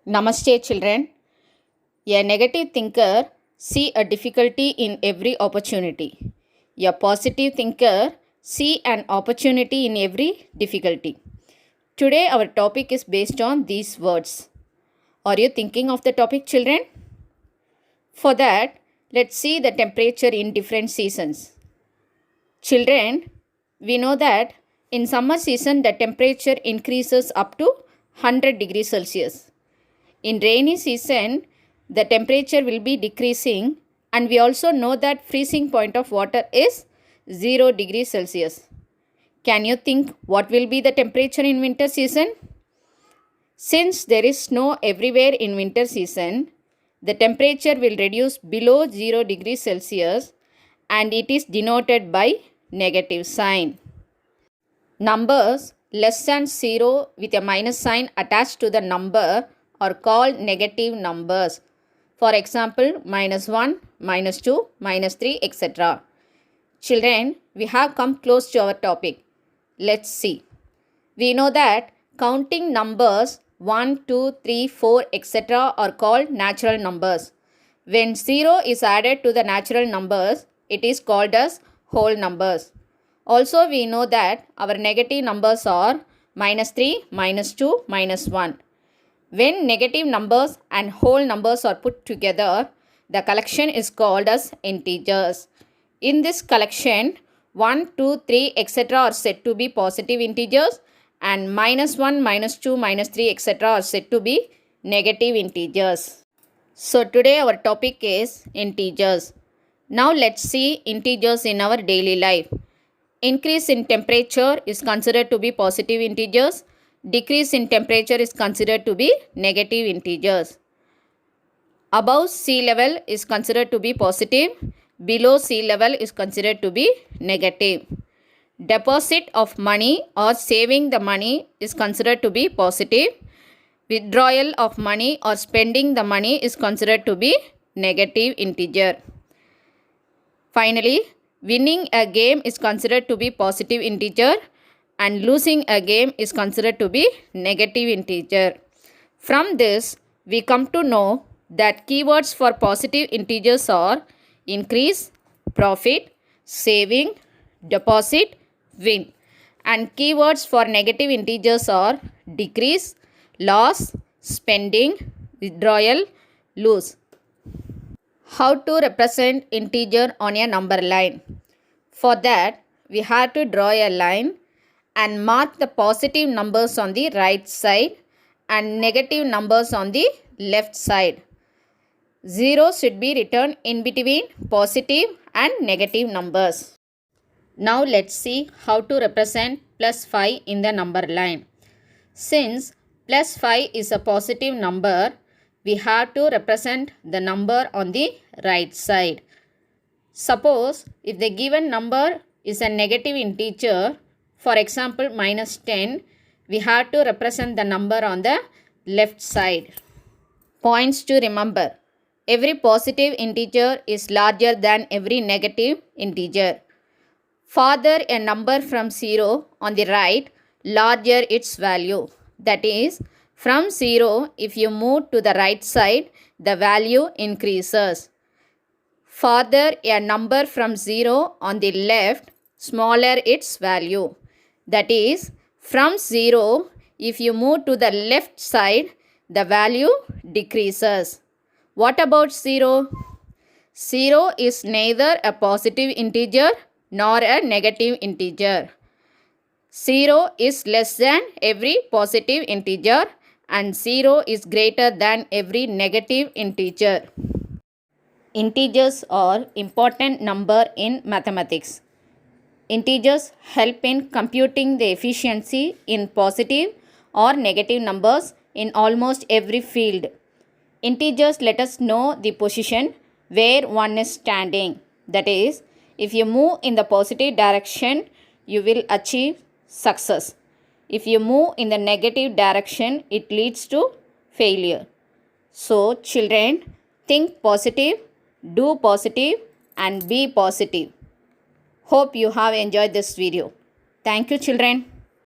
Namaste, children. A negative thinker see a difficulty in every opportunity. A positive thinker see an opportunity in every difficulty. Today, our topic is based on these words. Are you thinking of the topic, children? For that, let's see the temperature in different seasons. Children, we know that in summer season, the temperature increases up to 100 degrees Celsius. In rainy season, the temperature will be decreasing, and we also know that freezing point of water is 0 degrees Celsius. Can you think what will be the temperature in winter season? Since there is snow everywhere in winter season, the temperature will reduce below 0 degrees Celsius and it is denoted by negative sign. Numbers less than 0 with a minus sign attached to the number are called negative numbers. For example, -1, -2, -3, etc. Children, we have come close to our topic. Let's see. We know that counting numbers 1, 2, 3, 4, etc. are called natural numbers. When 0 is added to the natural numbers, it is called as whole numbers. Also, we know that our negative numbers are -3, -2, -1. When negative numbers and whole numbers are put together, the collection is called as integers. In this collection, 1, 2, 3, etc. are said to be positive integers and -1, -2, -3, etc. are said to be negative integers. So today our topic is integers. Now let's see integers in our daily life. Increase in temperature is considered to be positive integers. Decrease in temperature is considered to be negative integers. Above sea level is considered to be positive. Below sea level is considered to be negative. Deposit of money or saving the money is considered to be positive. Withdrawal of money or spending the money is considered to be negative integer. Finally, winning a game is considered to be positive integer and losing a game is considered to be negative integer. From this, we come to know that keywords for positive integers are increase, profit, saving, deposit, win. And keywords for negative integers are decrease, loss, spending, withdrawal, lose. How to represent integer on a number line? For that, we have to draw a line and mark the positive numbers on the right side and negative numbers on the left side. 0 should be written in between positive and negative numbers. Now let's see how to represent +5 in the number line. Since +5 is a positive number, we have to represent the number on the right side. Suppose if the given number is a negative integer, for example -10, we have to represent the number on the left side. Points to remember. Every positive integer is larger than every negative integer. Farther a number from 0 on the right, larger its value. That is, from 0, if you move to the right side, the value increases. Farther a number from 0 on the left, smaller its value. That is, from 0, if you move to the left side, the value decreases. What about 0? 0 is neither a positive integer nor a negative integer. 0 is less than every positive integer and 0 is greater than every negative integer. Integers are important number in mathematics. Integers help in computing the efficiency in positive or negative numbers in almost every field. Integers let us know the position where one is standing. That is, if you move in the positive direction, you will achieve success. If you move in the negative direction, it leads to failure. So, children, think positive, do positive, and be positive. Hope you have enjoyed this video. Thank you, children.